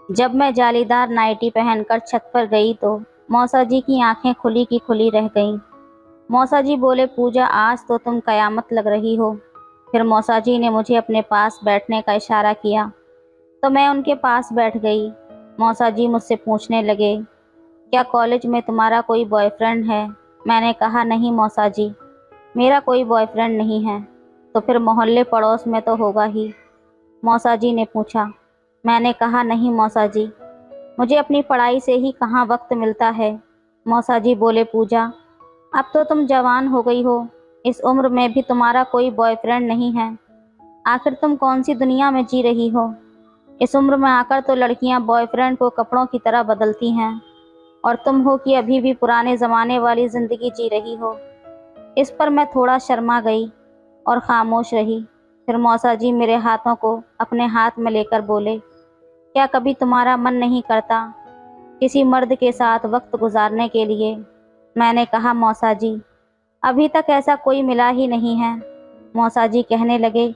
जब मैं जालीदार नाइटी पहनकर छत पर गई तो मौसा जी की आंखें खुली की खुली रह गईं। मौसा जी बोले, पूजा आज तो तुम कयामत लग रही हो। फिर मौसा जी ने मुझे अपने पास बैठने का इशारा किया तो मैं उनके पास बैठ गई। मौसा जी मुझसे पूछने लगे, क्या कॉलेज में तुम्हारा कोई बॉयफ्रेंड है? मैंने कहा, नहीं मौसा जी, मेरा कोई बॉयफ्रेंड नहीं है। तो फिर मोहल्ले पड़ोस में तो होगा ही, मौसा जी ने पूछा। मैंने कहा, नहीं मौसा जी, मुझे अपनी पढ़ाई से ही कहाँ वक्त मिलता है। मौसा जी बोले, पूजा अब तो तुम जवान हो गई हो, इस उम्र में भी तुम्हारा कोई बॉयफ्रेंड नहीं है। आखिर तुम कौन सी दुनिया में जी रही हो? इस उम्र में आकर तो लड़कियां बॉयफ्रेंड को कपड़ों की तरह बदलती हैं, और तुम हो कि अभी भी पुराने ज़माने वाली ज़िंदगी जी रही हो। इस पर मैं थोड़ा शर्मा गई और खामोश रही। फिर मौसा जी मेरे हाथों को अपने हाथ में लेकर बोले, क्या कभी तुम्हारा मन नहीं करता किसी मर्द के साथ वक्त गुजारने के लिए? मैंने कहा, मौसा जी, अभी तक ऐसा कोई मिला ही नहीं है। मौसा जी कहने लगे,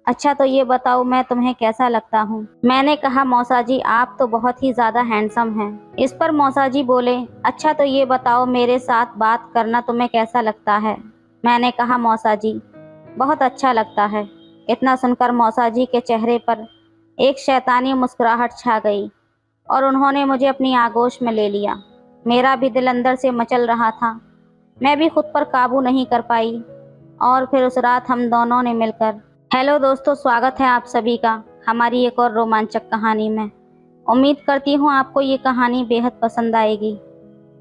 अच्छा तो ये बताओ मैं तुम्हें कैसा लगता हूँ? मैंने कहा, मौसा जी आप तो बहुत ही ज़्यादा हैंडसम हैं। इस पर मौसा जी बोले, अच्छा तो ये बताओ मेरे साथ बात करना तुम्हें कैसा लगता है? मैंने कहा, मौसा जी बहुत अच्छा लगता है। इतना सुनकर मौसा जी के चेहरे पर एक शैतानी मुस्कुराहट छा गई और उन्होंने मुझे अपनी आगोश में ले लिया। मेरा भी दिल अंदर से मचल रहा था, मैं भी खुद पर काबू नहीं कर पाई। और फिर उस रात हम दोनों ने मिलकर। हेलो दोस्तों, स्वागत है आप सभी का हमारी एक और रोमांचक कहानी में। उम्मीद करती हूँ आपको ये कहानी बेहद पसंद आएगी।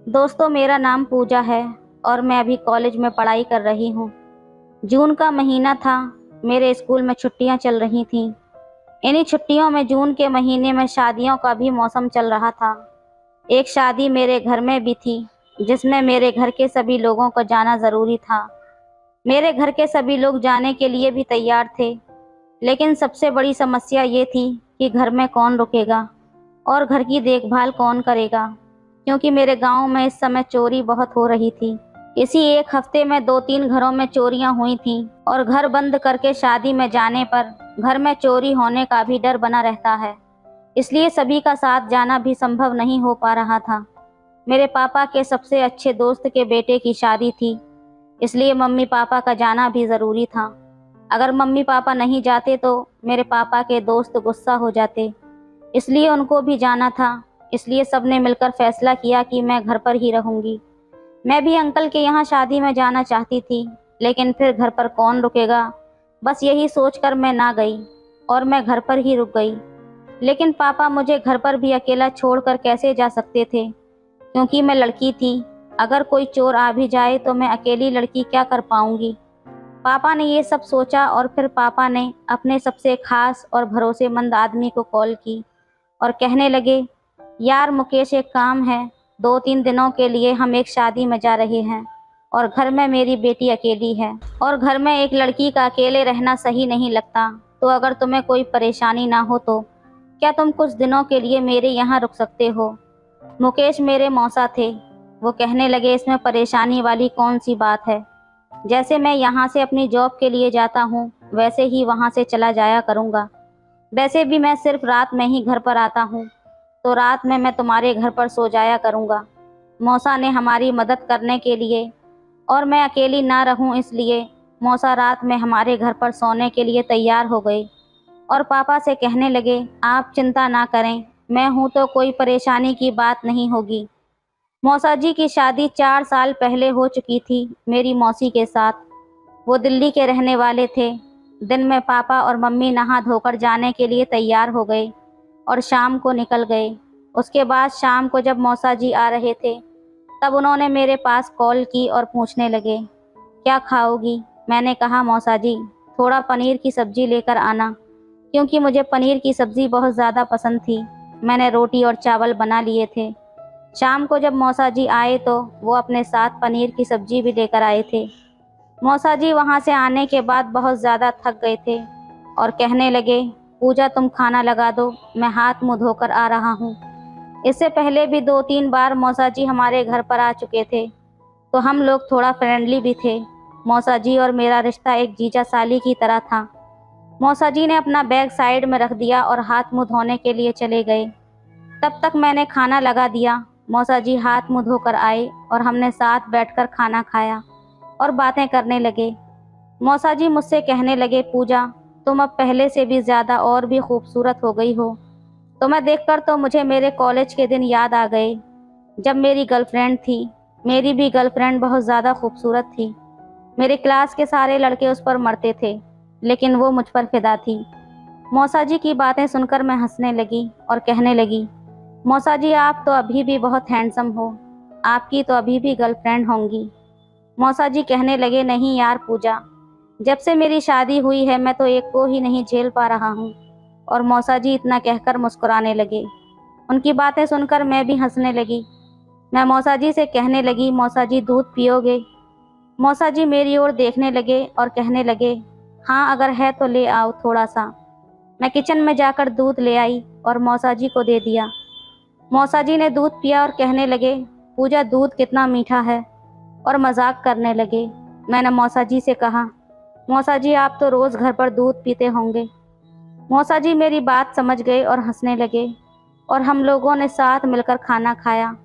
दोस्तों, मेरा नाम पूजा है और मैं अभी कॉलेज में पढ़ाई कर रही हूँ। जून का महीना था, मेरे स्कूल में छुट्टियाँ चल रही थीं। इन्हीं छुट्टियों में जून के महीने में शादियों का भी मौसम चल रहा था। एक शादी मेरे घर में भी थी, जिसमें मेरे घर के सभी लोगों को जाना ज़रूरी था। मेरे घर के सभी लोग जाने के लिए भी तैयार थे, लेकिन सबसे बड़ी समस्या ये थी कि घर में कौन रुकेगा और घर की देखभाल कौन करेगा, क्योंकि मेरे गांव में इस समय चोरी बहुत हो रही थी। इसी एक हफ्ते में 2-3 घरों में चोरियां हुई थीं और घर बंद करके शादी में जाने पर घर में चोरी होने का भी डर बना रहता है। इसलिए सभी का साथ जाना भी संभव नहीं हो पा रहा था। मेरे पापा के सबसे अच्छे दोस्त के बेटे की शादी थी, इसलिए मम्मी पापा का जाना भी ज़रूरी था। अगर मम्मी पापा नहीं जाते तो मेरे पापा के दोस्त गुस्सा हो जाते, इसलिए उनको भी जाना था। इसलिए सबने मिलकर फैसला किया कि मैं घर पर ही रहूँगी। मैं भी अंकल के यहाँ शादी में जाना चाहती थी, लेकिन फिर घर पर कौन रुकेगा, बस यही सोचकर मैं ना गई और मैं घर पर ही रुक गई। लेकिन पापा मुझे घर पर भी अकेला छोड़कर कैसे जा सकते थे, क्योंकि मैं लड़की थी। अगर कोई चोर आ भी जाए तो मैं अकेली लड़की क्या कर पाऊंगी। पापा ने ये सब सोचा और फिर पापा ने अपने सबसे खास और भरोसेमंद आदमी को कॉल की और कहने लगे, यार मुकेश, एक काम है। 2-3 दिनों के लिए हम एक शादी में जा रहे हैं और घर में मेरी बेटी अकेली है और घर में एक लड़की का अकेले रहना सही नहीं लगता। तो अगर तुम्हें कोई परेशानी ना हो तो क्या तुम कुछ दिनों के लिए मेरे यहाँ रुक सकते हो? मुकेश मेरे मौसा थे। वो कहने लगे, इसमें परेशानी वाली कौन सी बात है? जैसे मैं यहाँ से अपनी जॉब के लिए जाता हूँ वैसे ही वहाँ से चला जाया करूँगा। वैसे भी मैं सिर्फ रात में ही घर पर आता हूँ, तो रात में मैं तुम्हारे घर पर सो जाया करूँगा। मौसा ने हमारी मदद करने के लिए और मैं अकेली ना रहूँ इसलिए मौसा रात में हमारे घर पर सोने के लिए तैयार हो गए और पापा से कहने लगे, आप चिंता ना करें, मैं हूँ तो कोई परेशानी की बात नहीं होगी। मौसा जी की शादी 4 साल पहले हो चुकी थी मेरी मौसी के साथ। वो दिल्ली के रहने वाले थे। दिन में पापा और मम्मी नहा धोकर जाने के लिए तैयार हो गए और शाम को निकल गए। उसके बाद शाम को जब मौसा जी आ रहे थे तब उन्होंने मेरे पास कॉल की और पूछने लगे, क्या खाओगी? मैंने कहा, मौसा जी थोड़ा पनीर की सब्ज़ी लेकर आना, क्योंकि मुझे पनीर की सब्ज़ी बहुत ज़्यादा पसंद थी। मैंने रोटी और चावल बना लिए थे। शाम को जब मौसा जी आए तो वो अपने साथ पनीर की सब्ज़ी भी लेकर आए थे। मौसा जी वहाँ से आने के बाद बहुत ज़्यादा थक गए थे और कहने लगे, पूजा तुम खाना लगा दो, मैं हाथ मुँह धोकर आ रहा हूँ। इससे पहले भी 2-3 बार मौसा जी हमारे घर पर आ चुके थे, तो हम लोग थोड़ा फ्रेंडली भी थे। मौसा जी और मेरा रिश्ता एक जीजा साली की तरह था। मौसा जी ने अपना बैग साइड में रख दिया और हाथ मुँह धोने के लिए चले गए। तब तक मैंने खाना लगा दिया। मौसा जी हाथ मुंह धोकर आए और हमने साथ बैठकर खाना खाया और बातें करने लगे। मौसा जी मुझसे कहने लगे, पूजा तुम अब पहले से भी ज़्यादा और भी खूबसूरत हो गई हो। तुम्हें देखकर तो मुझे मेरे कॉलेज के दिन याद आ गए, जब मेरी गर्लफ्रेंड थी। मेरी भी गर्लफ्रेंड बहुत ज़्यादा खूबसूरत थी। मेरे क्लास के सारे लड़के उस पर मरते थे, लेकिन वो मुझ पर फिदा थी। मौसा जी की बातें सुनकर मैं हंसने लगी और कहने लगी, मौसा जी आप तो अभी भी बहुत हैंडसम हो, आपकी तो अभी भी गर्लफ्रेंड होंगी। मौसा जी कहने लगे, नहीं यार पूजा, जब से मेरी शादी हुई है मैं तो एक को ही नहीं झेल पा रहा हूँ। और मौसा जी इतना कहकर मुस्कुराने लगे। उनकी बातें सुनकर मैं भी हंसने लगी। मैं मौसा जी से कहने लगी, मौसा जी दूध पियोगे? मौसा जी मेरी ओर देखने लगे और कहने लगे, हाँ अगर है तो ले आओ थोड़ा सा। मैं किचन में जाकर दूध ले आई और मौसा जी को दे दिया। मौसा जी ने दूध पिया और कहने लगे, पूजा दूध कितना मीठा है, और मजाक करने लगे। मैंने मौसा जी से कहा, मौसा जी आप तो रोज़ घर पर दूध पीते होंगे। मौसा जी मेरी बात समझ गए और हंसने लगे और हम लोगों ने साथ मिलकर खाना खाया।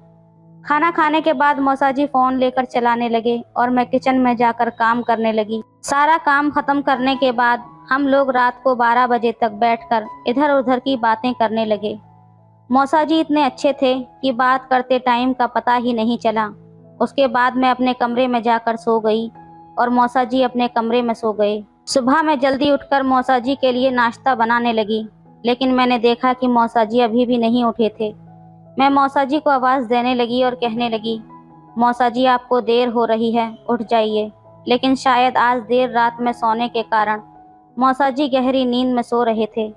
खाना खाने के बाद मौसा जी फ़ोन लेकर चलाने लगे और मैं किचन में जाकर काम करने लगी। सारा काम ख़त्म करने के बाद हम लोग रात को 12 बजे तक बैठकर इधर उधर की बातें करने लगे। मौसा जी इतने अच्छे थे कि बात करते टाइम का पता ही नहीं चला। उसके बाद मैं अपने कमरे में जाकर सो गई और मौसा जी अपने कमरे में सो गए। सुबह मैं जल्दी उठकर मौसा जी के लिए नाश्ता बनाने लगी, लेकिन मैंने देखा कि मौसा जी अभी भी नहीं उठे थे। मैं मौसा जी को आवाज़ देने लगी और कहने लगी, मौसा जी आपको देर हो रही है, उठ जाइए। लेकिन शायद आज देर रात में सोने के कारण मौसा जी गहरी नींद में सो रहे थे।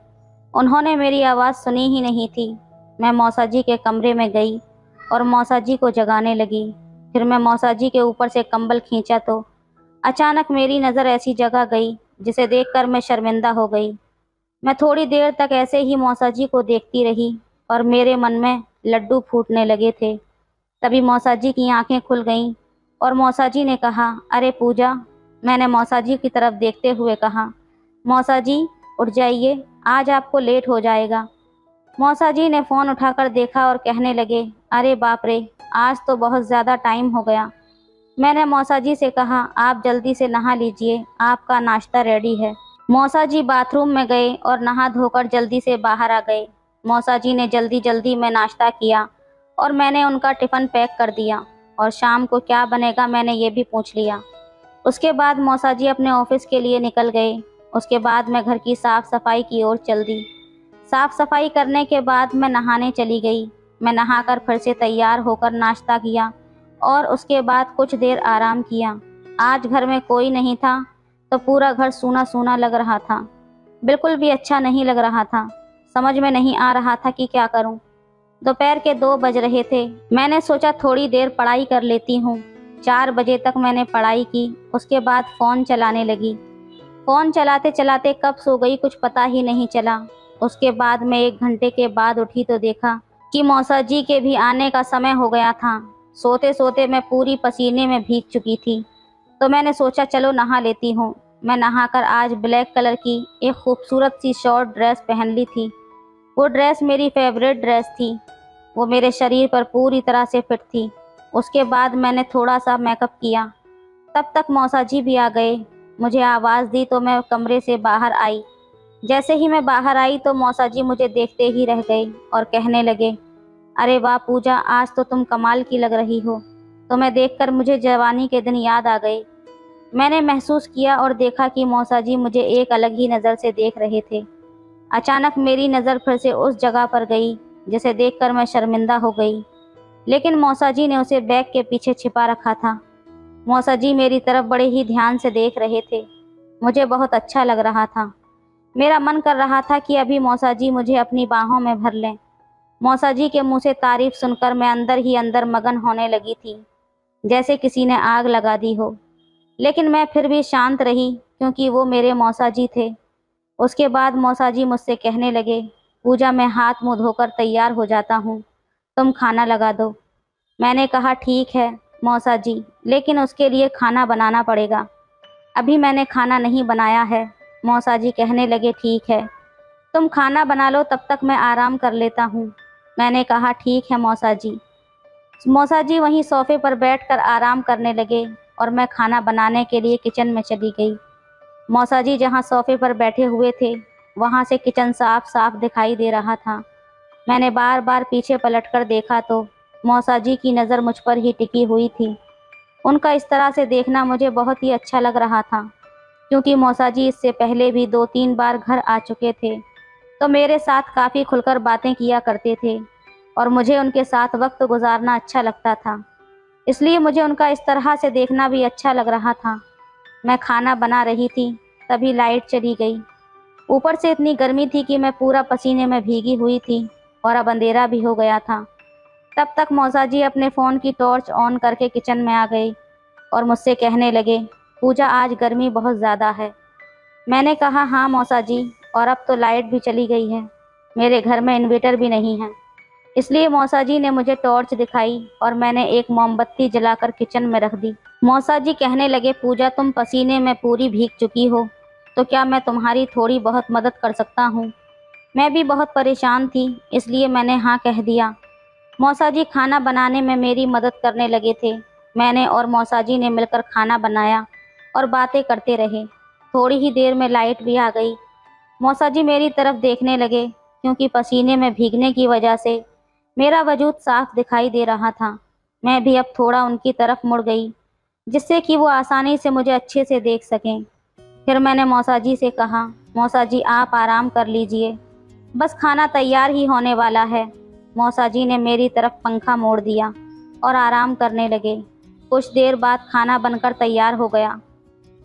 उन्होंने मेरी आवाज़ सुनी ही नहीं थी। मैं मौसा जी के कमरे में गई और मौसा जी को जगाने लगी। फिर मैं मौसा जी के ऊपर से कंबल खींचा तो अचानक मेरी नज़र ऐसी जगह गई जिसे देखकर मैं शर्मिंदा हो गई। मैं थोड़ी देर तक ऐसे ही मौसा जी को देखती रही और मेरे मन में लड्डू फूटने लगे थे। तभी मौसा जी की आंखें खुल गईं और मौसा जी ने कहा, अरे पूजा। मैंने मौसा जी की तरफ देखते हुए कहा, मौसा जी उठ जाइए, आज आपको लेट हो जाएगा। मौसा जी ने फ़ोन उठाकर देखा और कहने लगे, अरे बाप रे, आज तो बहुत ज़्यादा टाइम हो गया। मैंने मौसा जी से कहा, आप जल्दी से नहा लीजिए, आपका नाश्ता रेडी है। मौसा जी बाथरूम में गए और नहा धोकर जल्दी से बाहर आ गए। मौसा जी ने जल्दी जल्दी में नाश्ता किया और मैंने उनका टिफ़िन पैक कर दिया और शाम को क्या बनेगा मैंने ये भी पूछ लिया। उसके बाद मौसा जी अपने ऑफिस के लिए निकल गए। उसके बाद मैं घर की साफ़ सफाई की ओर चल दी। साफ़ सफाई करने के बाद मैं नहाने चली गई। मैं नहाकर फिर से तैयार होकर नाश्ता किया और उसके बाद कुछ देर आराम किया। आज घर में कोई नहीं था तो पूरा घर सूना सूना लग रहा था। बिल्कुल भी अच्छा नहीं लग रहा था। समझ में नहीं आ रहा था कि क्या करूं। दोपहर के 2 बज रहे थे। मैंने सोचा थोड़ी देर पढ़ाई कर लेती हूँ। 4 बजे तक मैंने पढ़ाई की। उसके बाद फ़ोन चलाने लगी। फ़ोन चलाते चलाते कब सो गई कुछ पता ही नहीं चला। उसके बाद मैं 1 घंटे के बाद उठी तो देखा कि मौसा जी के भी आने का समय हो गया था। सोते सोते मैं पूरी पसीने में भीग चुकी थी, तो मैंने सोचा चलो नहा लेती हूँ। मैं नहाकर आज ब्लैक कलर की एक खूबसूरत सी शॉर्ट ड्रेस पहन ली थी। वो ड्रेस मेरी फेवरेट ड्रेस थी। वो मेरे शरीर पर पूरी तरह से फिट थी। उसके बाद मैंने थोड़ा सा मेकअप किया। तब तक मौसा जी भी आ गए। मुझे आवाज़ दी तो मैं कमरे से बाहर आई। जैसे ही मैं बाहर आई तो मौसा जी मुझे देखते ही रह गए और कहने लगे, अरे वाह पूजा, आज तो तुम कमाल की लग रही हो। तुम्हें देखकर मुझे जवानी के दिन याद आ गए। मैंने महसूस किया और देखा कि मौसा जी मुझे एक अलग ही नज़र से देख रहे थे। अचानक मेरी नज़र फिर से उस जगह पर गई जिसे देखकर मैं शर्मिंदा हो गई, लेकिन मौसा जी ने उसे बैग के पीछे छिपा रखा था। मौसा जी मेरी तरफ बड़े ही ध्यान से देख रहे थे। मुझे बहुत अच्छा लग रहा था। मेरा मन कर रहा था कि अभी मौसा जी मुझे अपनी बाहों में भर लें। मौसा जी के मुंह से तारीफ सुनकर मैं अंदर ही अंदर मगन होने लगी थी, जैसे किसी ने आग लगा दी हो। लेकिन मैं फिर भी शांत रही क्योंकि वो मेरे मौसा जी थे। उसके बाद मौसा जी मुझसे कहने लगे, पूजा मैं हाथ मुंह धोकर तैयार हो जाता हूँ, तुम खाना लगा दो। मैंने कहा ठीक है मौसा जी, लेकिन उसके लिए खाना बनाना पड़ेगा। अभी मैंने खाना नहीं बनाया है। मौसा जी कहने लगे, ठीक है तुम खाना बना लो, तब तक मैं आराम कर लेता हूँ। मैंने कहा ठीक है मौसा जी। मौसा जी वहीं सोफे पर बैठकर आराम करने लगे और मैं खाना बनाने के लिए किचन में चली गई। मौसा जी जहाँ सोफे पर बैठे हुए थे वहाँ से किचन साफ साफ दिखाई दे रहा था। मैंने बार बार पीछे पलटकर देखा तो मौसा जी की नज़र मुझ पर ही टिकी हुई थी। उनका इस तरह से देखना मुझे बहुत ही अच्छा लग रहा था, क्योंकि मौसा जी इससे पहले भी 2-3 बार घर आ चुके थे तो मेरे साथ काफ़ी खुलकर बातें किया करते थे और मुझे उनके साथ वक्त गुजारना अच्छा लगता था। इसलिए मुझे उनका इस तरह से देखना भी अच्छा लग रहा था। मैं खाना बना रही थी, तभी लाइट चली गई। ऊपर से इतनी गर्मी थी कि मैं पूरा पसीने में भीगी हुई थी और अब अंधेरा भी हो गया था। तब तक मौसा जी अपने फ़ोन की टॉर्च ऑन करके किचन में आ गए और मुझसे कहने लगे, पूजा आज गर्मी बहुत ज़्यादा है। मैंने कहा हाँ मौसा जी, और अब तो लाइट भी चली गई है। मेरे घर में इन्वर्टर भी नहीं है। इसलिए मौसा जी ने मुझे टॉर्च दिखाई और मैंने एक मोमबत्ती जलाकर किचन में रख दी। मौसा जी कहने लगे, पूजा तुम पसीने में पूरी भीग चुकी हो, तो क्या मैं तुम्हारी थोड़ी बहुत मदद कर सकता हूँ? मैं भी बहुत परेशान थी, इसलिए मैंने हाँ कह दिया। मौसा जी खाना बनाने में मेरी मदद करने लगे थे। मैंने और मौसा जी ने मिलकर खाना बनाया और बातें करते रहे। थोड़ी ही देर में लाइट भी आ गई। मौसा जी मेरी तरफ देखने लगे, क्योंकि पसीने में भीगने की वजह से मेरा वजूद साफ दिखाई दे रहा था। मैं भी अब थोड़ा उनकी तरफ मुड़ गई, जिससे कि वो आसानी से मुझे अच्छे से देख सकें। फिर मैंने मौसा जी से कहा, मौसा जी आप आराम कर लीजिए, बस खाना तैयार ही होने वाला है। मौसा जी ने मेरी तरफ पंखा मोड़ दिया और आराम करने लगे। कुछ देर बाद खाना बनकर तैयार हो गया।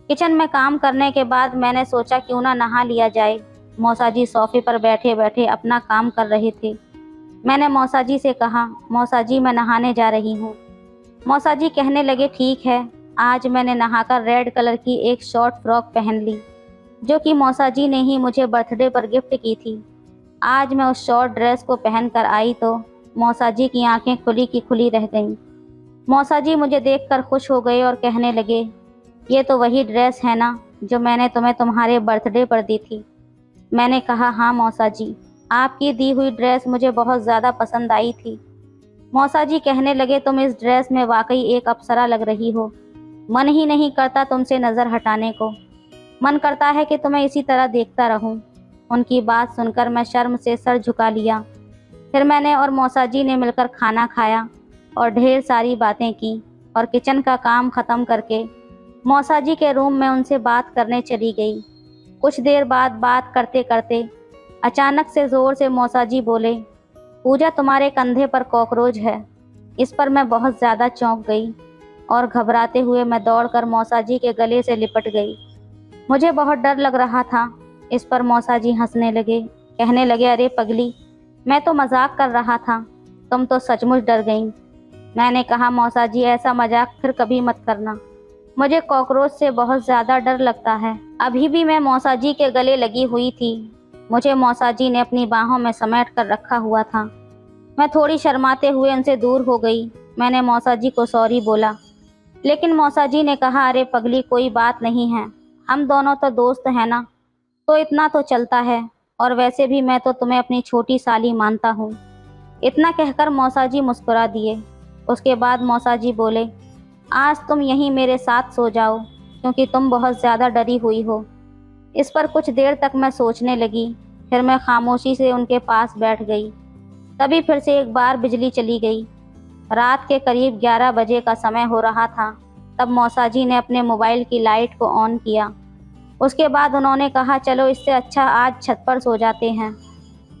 किचन में काम करने के बाद मैंने सोचा क्यों ना नहा लिया जाए। मौसा जी सोफे पर बैठे बैठे अपना काम कर रहे थे। मैंने मौसा जी से कहा, मौसा जी मैं नहाने जा रही हूँ। मौसा जी कहने लगे, ठीक है। आज मैंने नहाकर रेड कलर की एक शॉर्ट फ्रॉक पहन ली, जो कि मौसा जी ने ही मुझे बर्थडे पर गिफ्ट की थी। आज मैं उस शॉर्ट ड्रेस को पहन कर आई तो मौसा जी की आंखें खुली की खुली रह गईं। मौसा जी मुझे देखकर खुश हो गए और कहने लगे, ये तो वही ड्रेस है ना जो मैंने तुम्हें तुम्हारे बर्थडे पर दी थी? मैंने कहा हाँ मौसा जी, आपकी दी हुई ड्रेस मुझे बहुत ज़्यादा पसंद आई थी। मौसा जी कहने लगे, तुम इस ड्रेस में वाकई एक अप्सरा लग रही हो। मन ही नहीं करता तुमसे नज़र हटाने को। मन करता है कि तुम्हें इसी तरह देखता रहूं। उनकी बात सुनकर मैं शर्म से सर झुका लिया। फिर मैंने और मौसा जी ने मिलकर खाना खाया और ढेर सारी बातें की और किचन का काम ख़त्म करके मौसा जी के रूम में उनसे बात करने चली गई। कुछ देर बाद बात करते करते अचानक से ज़ोर से मौसा जी बोले, पूजा तुम्हारे कंधे पर कॉकरोच है। इस पर मैं बहुत ज़्यादा चौंक गई और घबराते हुए मैं दौड़कर मौसा जी के गले से लिपट गई। मुझे बहुत डर लग रहा था। इस पर मौसा जी हंसने लगे, कहने लगे, अरे पगली, मैं तो मजाक कर रहा था, तुम तो सचमुच डर गई। मैंने कहा, मौसा जी ऐसा मजाक फिर कभी मत करना, मुझे कॉकरोच से बहुत ज़्यादा डर लगता है। अभी भी मैं मौसा जी के गले लगी हुई थी। मुझे मौसा जी ने अपनी बाहों में समेट कर रखा हुआ था। मैं थोड़ी शर्माते हुए उनसे दूर हो गई। मैंने मौसा जी को सॉरी बोला, लेकिन मौसा जी ने कहा, अरे पगली, कोई बात नहीं है, हम दोनों तो दोस्त हैं ना, तो इतना तो चलता है। और वैसे भी मैं तो तुम्हें अपनी छोटी साली मानता हूँ। इतना कहकर मौसा जी मुस्कुरा दिए। उसके बाद मौसा जी बोले, आज तुम यहीं मेरे साथ सो जाओ, क्योंकि तुम बहुत ज़्यादा डरी हुई हो। इस पर कुछ देर तक मैं सोचने लगी। फिर मैं खामोशी से उनके पास बैठ गई। तभी फिर से एक बार बिजली चली गई। रात के करीब 11 बजे का समय हो रहा था। तब मौसा जी ने अपने मोबाइल की लाइट को ऑन किया। उसके बाद उन्होंने कहा, चलो इससे अच्छा आज छत पर सो जाते हैं।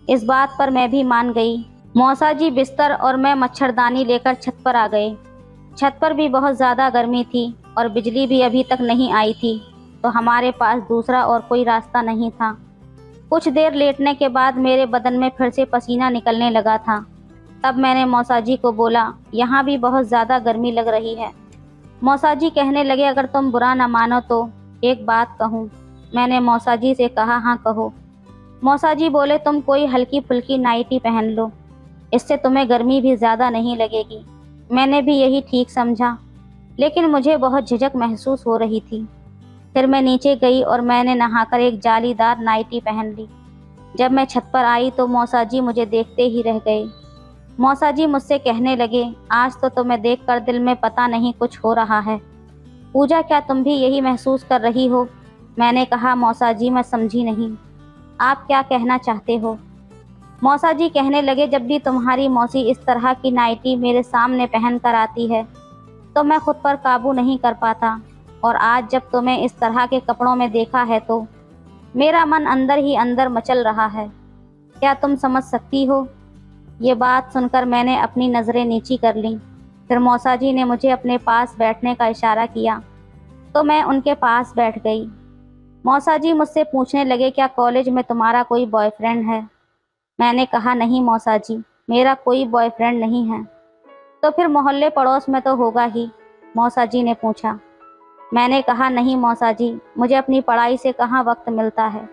इस बात पर मैं भी मान गई। मौसा जी बिस्तर और मैं मच्छरदानी लेकर छत पर आ गए। छत पर भी बहुत ज़्यादा गर्मी थी और बिजली भी अभी तक नहीं आई थी, तो हमारे पास दूसरा और कोई रास्ता नहीं था। कुछ देर लेटने के बाद मेरे बदन में फिर से पसीना निकलने लगा था। तब मैंने मौसा जी को बोला, यहाँ भी बहुत ज़्यादा गर्मी लग रही है। मौसा जी कहने लगे, अगर तुम बुरा न मानो तो एक बात कहूँ। मैंने मौसा जी से कहा, हाँ कहो। मौसा जी बोले, तुम कोई हल्की फुल्की नाइटी पहन लो, इससे तुम्हें गर्मी भी ज़्यादा नहीं लगेगी। मैंने भी यही ठीक समझा, लेकिन मुझे बहुत झिझक महसूस हो रही थी। फिर मैं नीचे गई और मैंने नहाकर एक जालीदार नाइटी पहन ली। जब मैं छत पर आई तो मौसा जी मुझे देखते ही रह गए। मौसा जी मुझसे कहने लगे, आज तो तुम्हें देखकर दिल में पता नहीं कुछ हो रहा है। पूजा, क्या तुम भी यही महसूस कर रही हो? मैंने कहा, मौसा जी मैं समझी नहीं, आप क्या कहना चाहते हो? मौसा जी कहने लगे, जब भी तुम्हारी मौसी इस तरह की नाइटी मेरे सामने पहन कर आती है तो मैं खुद पर काबू नहीं कर पाता, और आज जब तुम्हें इस तरह के कपड़ों में देखा है तो मेरा मन अंदर ही अंदर मचल रहा है। क्या तुम समझ सकती हो? ये बात सुनकर मैंने अपनी नज़रें नीची कर लीं। फिर मौसा जी ने मुझे अपने पास बैठने का इशारा किया तो मैं उनके पास बैठ गई। मौसा जी मुझसे पूछने लगे, क्या कॉलेज में तुम्हारा कोई बॉयफ्रेंड है? मैंने कहा, नहीं मौसा जी, मेरा कोई बॉयफ्रेंड नहीं है। तो फिर मोहल्ले पड़ोस में तो होगा ही? मौसा जी ने पूछा। मैंने कहा, नहीं मौसा जी, मुझे अपनी पढ़ाई से कहाँ वक्त मिलता है।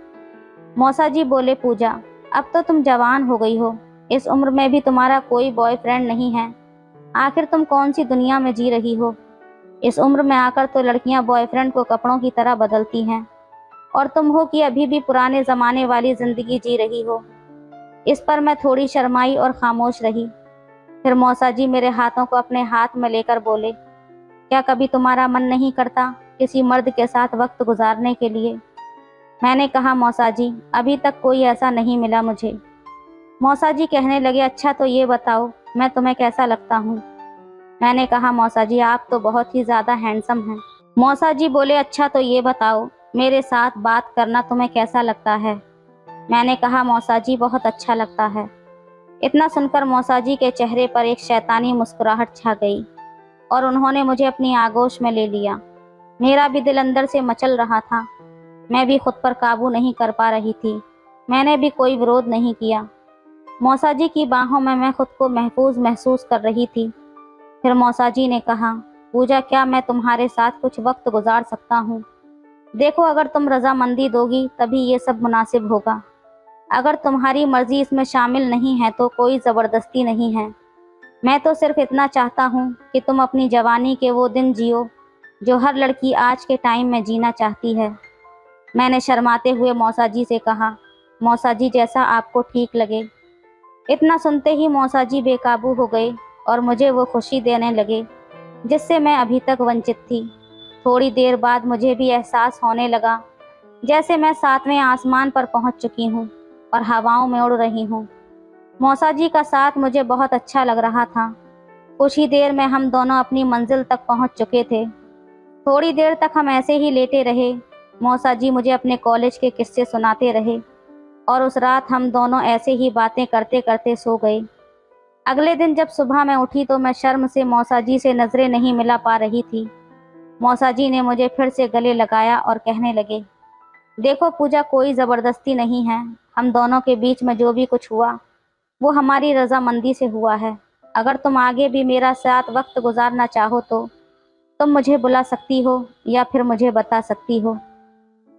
मौसा जी बोले, पूजा, अब तो तुम जवान हो गई हो, इस उम्र में भी तुम्हारा कोई बॉयफ्रेंड नहीं है। आखिर तुम कौन सी दुनिया में जी रही हो? इस उम्र में आकर तो लड़कियां बॉयफ्रेंड को कपड़ों की तरह बदलती हैं, और तुम हो कि अभी भी पुराने ज़माने वाली ज़िंदगी जी रही हो। इस पर मैं थोड़ी शर्माई और खामोश रही। फिर मौसा जी मेरे हाथों को अपने हाथ में लेकर बोले, क्या कभी तुम्हारा मन नहीं करता किसी मर्द के साथ वक्त गुजारने के लिए? मैंने कहा, मौसा जी, अभी तक कोई ऐसा नहीं मिला मुझे। मौसा जी कहने लगे, अच्छा तो ये बताओ, मैं तुम्हें कैसा लगता हूँ? मैंने कहा, मौसा जी, आप तो बहुत ही ज़्यादा हैंडसम हैं। मौसा जी बोले, अच्छा तो ये बताओ, मेरे साथ बात करना तुम्हें कैसा लगता है? मैंने कहा, मौसा जी, बहुत अच्छा लगता है। इतना सुनकर मौसा जी के चेहरे पर एक शैतानी मुस्कुराहट छा गई और उन्होंने मुझे अपनी आगोश में ले लिया। मेरा भी दिल अंदर से मचल रहा था। मैं भी खुद पर काबू नहीं कर पा रही थी। मैंने भी कोई विरोध नहीं किया। मौसा जी की बाहों में मैं खुद को महफूज महसूस कर रही थी। फिर मौसा जी ने कहा, पूजा, क्या मैं तुम्हारे साथ कुछ वक्त गुजार सकता हूँ? देखो, अगर तुम रजामंदी दोगी तभी ये सब मुनासिब होगा। अगर तुम्हारी मर्जी इसमें शामिल नहीं है तो कोई ज़बरदस्ती नहीं है। मैं तो सिर्फ इतना चाहता हूँ कि तुम अपनी जवानी के वो दिन जियो जो हर लड़की आज के टाइम में जीना चाहती है। मैंने शर्माते हुए मौसा जी से कहा, मौसा जी, जैसा आपको ठीक लगे। इतना सुनते ही मौसा जी बेकाबू हो गए और मुझे वो खुशी देने लगे जिससे मैं अभी तक वंचित थी। थोड़ी देर बाद मुझे भी एहसास होने लगा जैसे मैं 7वें आसमान पर पहुंच चुकी हूँ और हवाओं में उड़ रही हूँ। मौसा जी का साथ मुझे बहुत अच्छा लग रहा था। कुछ ही देर में हम दोनों अपनी मंजिल तक पहुंच चुके थे। थोड़ी देर तक हम ऐसे ही लेटे रहे। मौसा जी मुझे अपने कॉलेज के किस्से सुनाते रहे और उस रात हम दोनों ऐसे ही बातें करते करते सो गए। अगले दिन जब सुबह मैं उठी तो मैं शर्म से मौसा जी से नज़रें नहीं मिला पा रही थी। मौसा जी ने मुझे फिर से गले लगाया और कहने लगे, देखो पूजा, कोई ज़बरदस्ती नहीं है। हम दोनों के बीच में जो भी कुछ हुआ वो हमारी रजामंदी से हुआ है। अगर तुम आगे भी मेरा साथ वक्त गुजारना चाहो तो तुम मुझे बुला सकती हो या फिर मुझे बता सकती हो।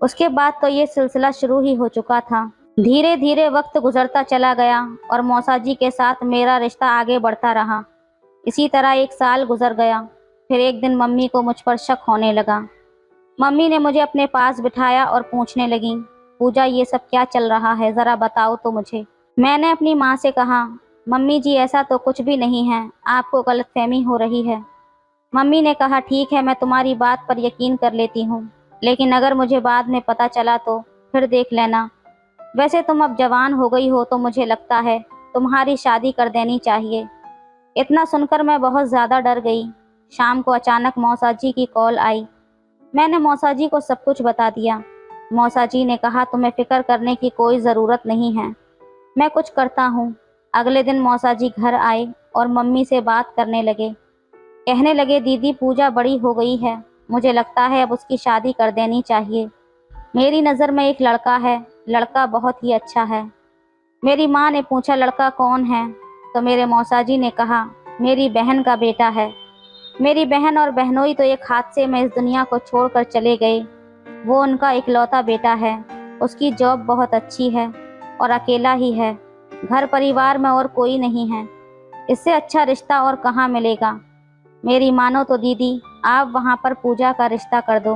उसके बाद तो ये सिलसिला शुरू ही हो चुका था। धीरे धीरे वक्त गुजरता चला गया और मौसा जी के साथ मेरा रिश्ता आगे बढ़ता रहा। इसी तरह 1 साल गुजर गया। फिर एक दिन मम्मी को मुझ पर शक होने लगा। मम्मी ने मुझे अपने पास बिठाया और पूछने लगी, पूजा, ये सब क्या चल रहा है, ज़रा बताओ तो मुझे। मैंने अपनी माँ से कहा, मम्मी जी, ऐसा तो कुछ भी नहीं है, आपको गलतफहमी हो रही है। मम्मी ने कहा, ठीक है, मैं तुम्हारी बात पर यकीन कर लेती हूँ, लेकिन अगर मुझे बाद में पता चला तो फिर देख लेना। वैसे तुम अब जवान हो गई हो तो मुझे लगता है तुम्हारी शादी कर देनी चाहिए। इतना सुनकर मैं बहुत ज़्यादा डर गई। शाम को अचानक मौसा जी की कॉल आई। मैंने मौसा जी को सब कुछ बता दिया। मौसा जी ने कहा, तुम्हें फ़िक्र करने की कोई ज़रूरत नहीं है, मैं कुछ करता हूँ। अगले दिन मौसा जी घर आए और मम्मी से बात करने लगे। कहने लगे, दीदी, पूजा बड़ी हो गई है, मुझे लगता है अब उसकी शादी कर देनी चाहिए। मेरी नज़र में एक लड़का है, लड़का बहुत ही अच्छा है। मेरी माँ ने पूछा, लड़का कौन है? तो मेरे मौसा जी ने कहा, मेरी बहन का बेटा है। मेरी बहन और बहनोई तो एक हादसे में इस दुनिया को छोड़कर चले गए। वो उनका इकलौता बेटा है। उसकी जॉब बहुत अच्छी है और अकेला ही है। घर परिवार में और कोई नहीं है। इससे अच्छा रिश्ता और कहाँ मिलेगा। मेरी मानो तो दीदी, आप वहाँ पर पूजा का रिश्ता कर दो।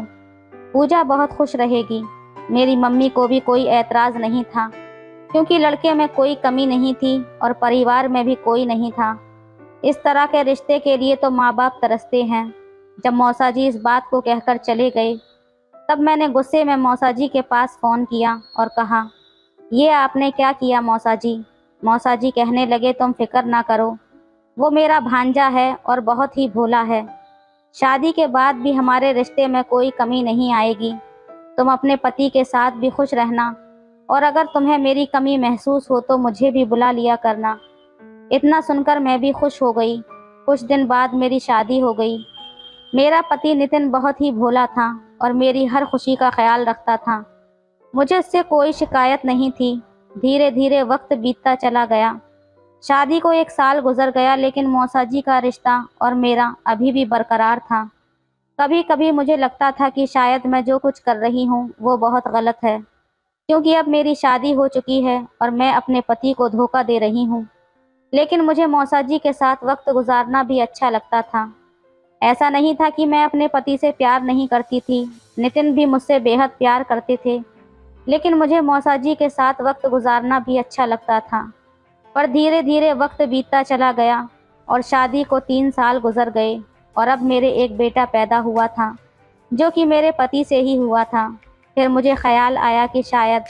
पूजा बहुत खुश रहेगी। मेरी मम्मी को भी कोई ऐतराज़ नहीं था। क्योंकि लड़के में कोई कमी नहीं थी और परिवार में भी कोई नहीं था। इस तरह के रिश्ते के लिए तो माँ बाप तरसते हैं। जब मौसा जी इस बात को कहकर चले गए, तब मैंने गुस्से में मौसा जी के पास फ़ोन किया और कहा, ये आपने क्या किया मौसा जी? मौसा जी कहने लगे, तुम फिक्र ना करो, वो मेरा भांजा है और बहुत ही भोला है। शादी के बाद भी हमारे रिश्ते में कोई कमी नहीं आएगी। तुम अपने पति के साथ भी खुश रहना और अगर तुम्हें मेरी कमी महसूस हो तो मुझे भी बुला लिया करना। इतना सुनकर मैं भी खुश हो गई। कुछ दिन बाद मेरी शादी हो गई। मेरा पति नितिन बहुत ही भोला था और मेरी हर खुशी का ख्याल रखता था। मुझे उससे कोई शिकायत नहीं थी। धीरे धीरे वक्त बीतता चला गया। शादी को 1 साल गुजर गया, लेकिन मौसा जी का रिश्ता और मेरा अभी भी बरकरार था। कभी कभी मुझे लगता था कि शायद मैं जो कुछ कर रही हूँ वो बहुत गलत है, क्योंकि अब मेरी शादी हो चुकी है और मैं अपने पति को धोखा दे रही हूँ। लेकिन मुझे मौसा जी के साथ वक्त गुजारना भी अच्छा लगता था। ऐसा नहीं था कि मैं अपने पति से प्यार नहीं करती थी। नितिन भी मुझसे बेहद प्यार करते थे, लेकिन मुझे मौसा जी के साथ वक्त गुजारना भी अच्छा लगता था। पर धीरे धीरे वक्त बीतता चला गया और शादी को 3 साल गुजर गए और अब मेरे एक बेटा पैदा हुआ था, जो कि मेरे पति से ही हुआ था। फिर मुझे ख्याल आया कि शायद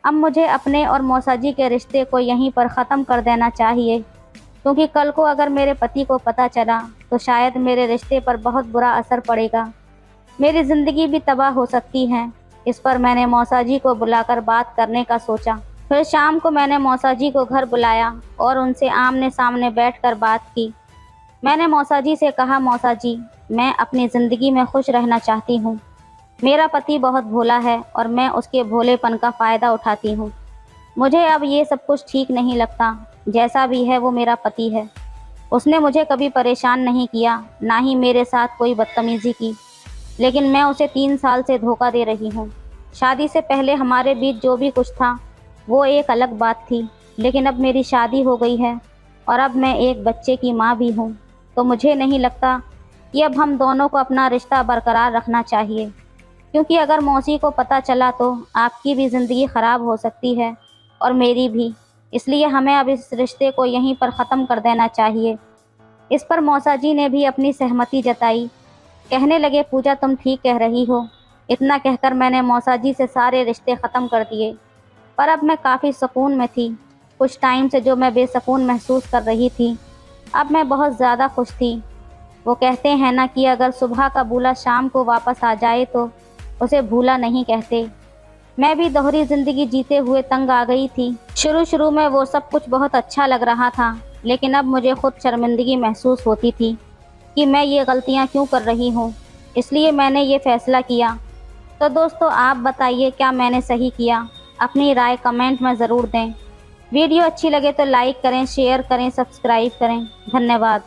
अब मुझे अपने और मौसा जी के रिश्ते को यहीं पर ख़त्म कर देना चाहिए, क्योंकि कल को अगर मेरे पति को पता चला तो शायद मेरे रिश्ते पर बहुत बुरा असर पड़ेगा। मेरी ज़िंदगी भी तबाह हो सकती है। इस पर मैंने मौसा जी को बुलाकर बात करने का सोचा। फिर शाम को मैंने मौसा जी को घर बुलाया और उनसे आमने सामने बैठकर बात की। मैंने मौसा जी से कहा, मौसा जी, मैं अपनी ज़िंदगी में खुश रहना चाहती हूँ। मेरा पति बहुत भोला है और मैं उसके भोलेपन का फ़ायदा उठाती हूँ। मुझे अब ये सब कुछ ठीक नहीं लगता। जैसा भी है वो मेरा पति है। उसने मुझे कभी परेशान नहीं किया, ना ही मेरे साथ कोई बदतमीज़ी की, लेकिन मैं उसे 3 साल से धोखा दे रही हूँ। शादी से पहले हमारे बीच जो भी कुछ था वो एक अलग बात थी, लेकिन अब मेरी शादी हो गई है और अब मैं एक बच्चे की माँ भी हूँ, तो मुझे नहीं लगता कि अब हम दोनों को अपना रिश्ता बरकरार रखना चाहिए, क्योंकि अगर मौसी को पता चला तो आपकी भी ज़िंदगी ख़राब हो सकती है और मेरी भी। इसलिए हमें अब इस रिश्ते को यहीं पर ख़त्म कर देना चाहिए। इस पर मौसा जी ने भी अपनी सहमति जताई। कहने लगे, पूजा तुम ठीक कह रही हो। इतना कहकर मैंने मौसा जी से सारे रिश्ते ख़त्म कर दिए। पर अब मैं काफ़ी सुकून में थी। कुछ टाइम से जो मैं बेसुकून महसूस कर रही थी, अब मैं बहुत ज़्यादा खुश थी। वो कहते हैं ना कि अगर सुबह का बूला शाम को वापस आ जाए तो उसे भूला नहीं कहते। मैं भी दोहरी ज़िंदगी जीते हुए तंग आ गई थी। शुरू में वो सब कुछ बहुत अच्छा लग रहा था, लेकिन अब मुझे खुद शर्मिंदगी महसूस होती थी कि मैं ये गलतियाँ क्यों कर रही हूँ। इसलिए मैंने ये फ़ैसला किया। तो दोस्तों, आप बताइए क्या मैंने सही किया? अपनी राय कमेंट में ज़रूर दें। वीडियो अच्छी लगे तो लाइक करें, शेयर करें, सब्सक्राइब करें। धन्यवाद।